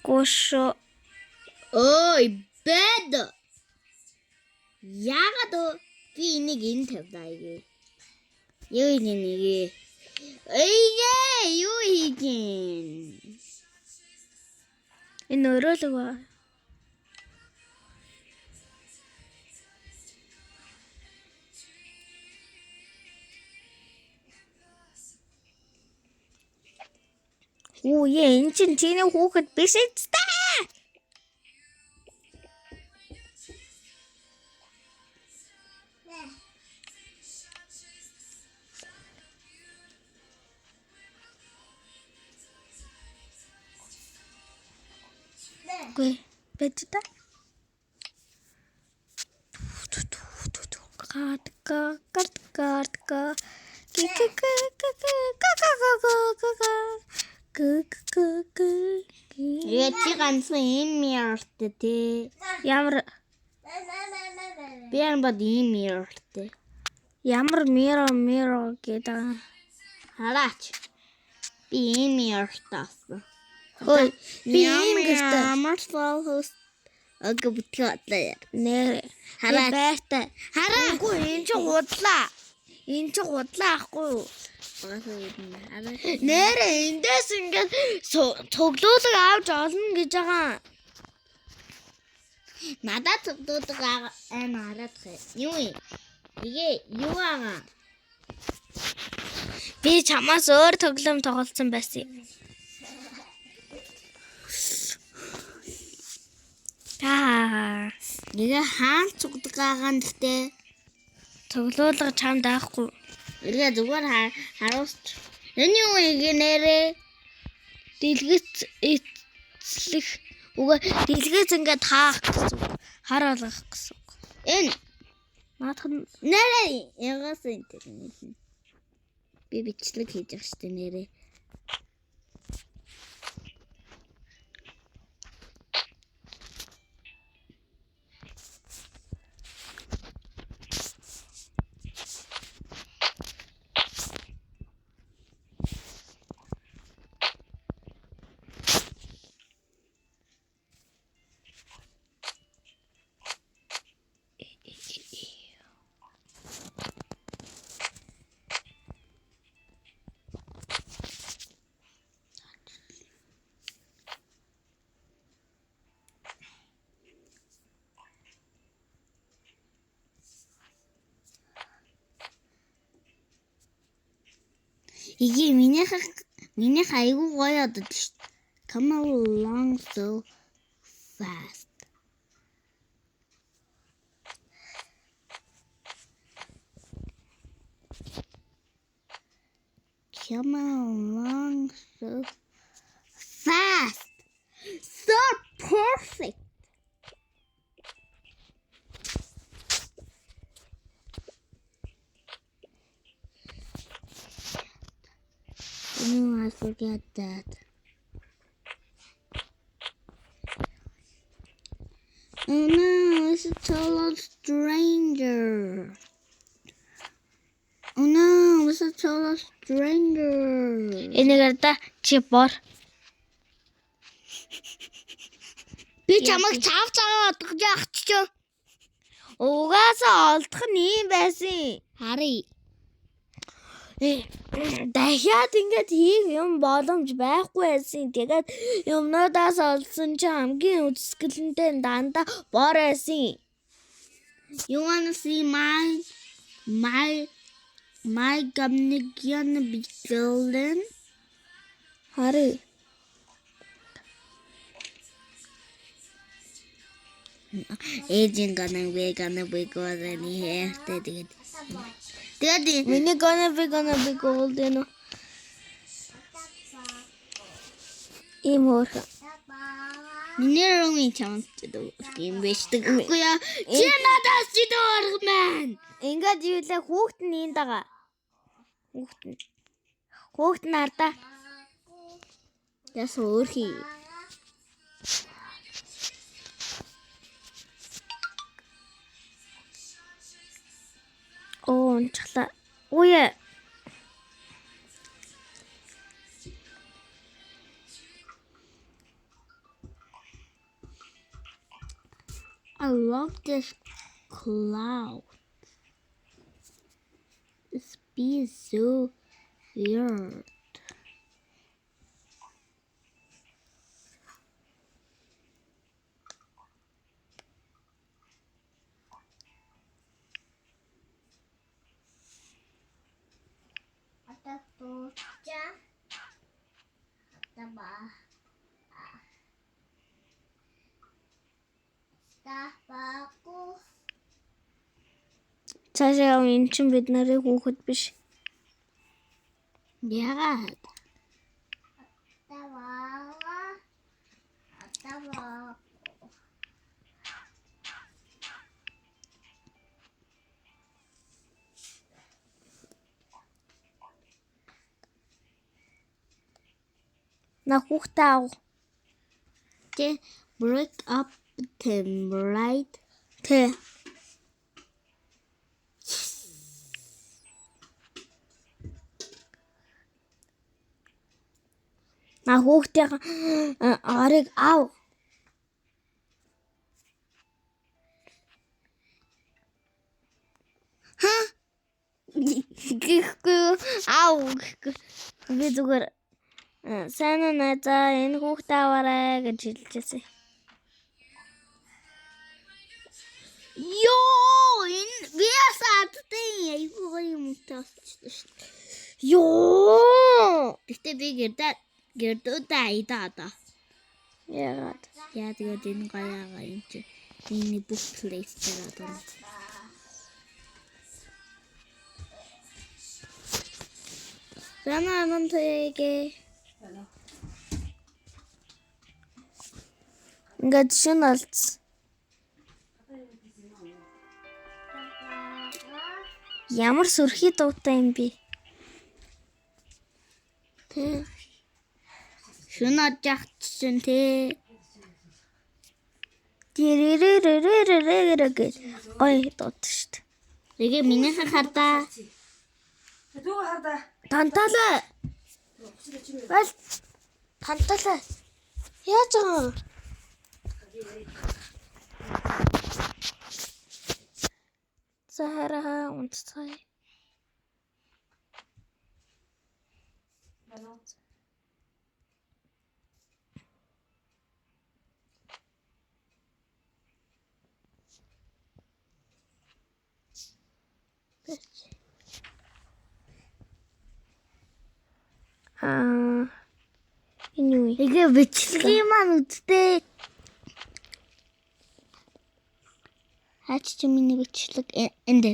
Гошо. Ой, бэд. Яагаад би энийг энэ тавьлаа гээ. Юу нэг. Эйгээ, юу хийгэн? Энэ өрөөлөг ба. Оо яа, энэ чинь чиний хүүхэд биш ээ. Гүй, бэжтэй. Картка. Яа чи ганцхан юм яртэ те. Ямар Би бод юм яртэ. ямар миро гэдэг. Хараач. Би юм яртаасан. Хөөе, би ийм гэртээ. Амарсал хост агбутлаа. Нэр Хараач. байртай. Хараагүй энэ ч худлаа. Энэ ч худлаа ахгүй юу? Нэрээ эндээс ингээд цуглуулга авч олно гэж байгаа. Надад цогдуудаг хараад юу юм? Игээ юу аа? Би чамаас өөр тоглоом тоглосон байсан. Игээ хаан цогдог байгаа нь гэхдээ Цуглуулга чамд аахгүй. игээ зүгээр харуулж. Энэ юу игээ нэрээ? Дэлгэц эцлэх үгүй дэлгэц ингээд хаах гэсэн. Хар болгох гэсэн. Энэ Наадах нь нэрээ ягаас энэ тийм. Би бичлэг хийж байгаа шүү дээ нэрээ. Игээ миний айгуу гоё одод шүү дээ. Come along so fast. Come along so fast. So perfect. No, I forget that. Oh no, it's a total stranger. Oh no, it's a total stranger. энэгээр та чи бор. Би чамайг цаав одгож явах ч. Угаасаа олдох нь ийм байсан. Харъя. Дахиад ингээд хийх юм боломж байхгүй байсан. Тэгээд юмнуудаас олсон чи хамгийн үсгэлэнтэй дандаа бор байсан. You wanna see my gonna be golden? Харъя. Agent gonna be golden here. Тэгээд Миний gonna be golden. Ийм хөөрхөн. миний румын чамд юм биш тэгэхгүй яа. Чи надаас чи дөрг маань. Ингээд юулаа хүүхэд нь энд байгаа. Хүүхэд нь ардаа. Яс өөрхий. Оо унцлаа. Үе. I love this cloud. This bee is so weird. Цаашаа эн чин бид нарыг хүүхэд биш. Яагаад? На хүүхдээ аав. They break up them, right? Тэ. На хүүхдээ орыг аав. Гэхгүй аав гэхгүй. Би зүгээр сайн уу найзаа энэ хүүхдээ аваарай гэж хэлчихсэн. Ёо, энэ биасаадтай айгүй гоё юмтай болчихсон шүү дээ. Ёо. Гэтэ би гэрдээ айдаа одоо. Яагаад? Яа тэгээд энэ гаяага юм чи. Миний book place дээр одоо. Бана амтайгээ. Ингээд шин алц. Ямар сүрхий дуутай юм бэ? Тэ. Шунаад жагчсан тэ. Тэрэрэрэрэрэрэр гэж гоё дууд шүү дээ. Тэгээ минийхэн хардаа. Түү хардаа. Танталаа. Wel танталаа. Яаж байгаа? Захара унтцай. Энэ юу? Тэгээ бичлэгийн маань үсттэй. Хаач чи миний бичлэг энд.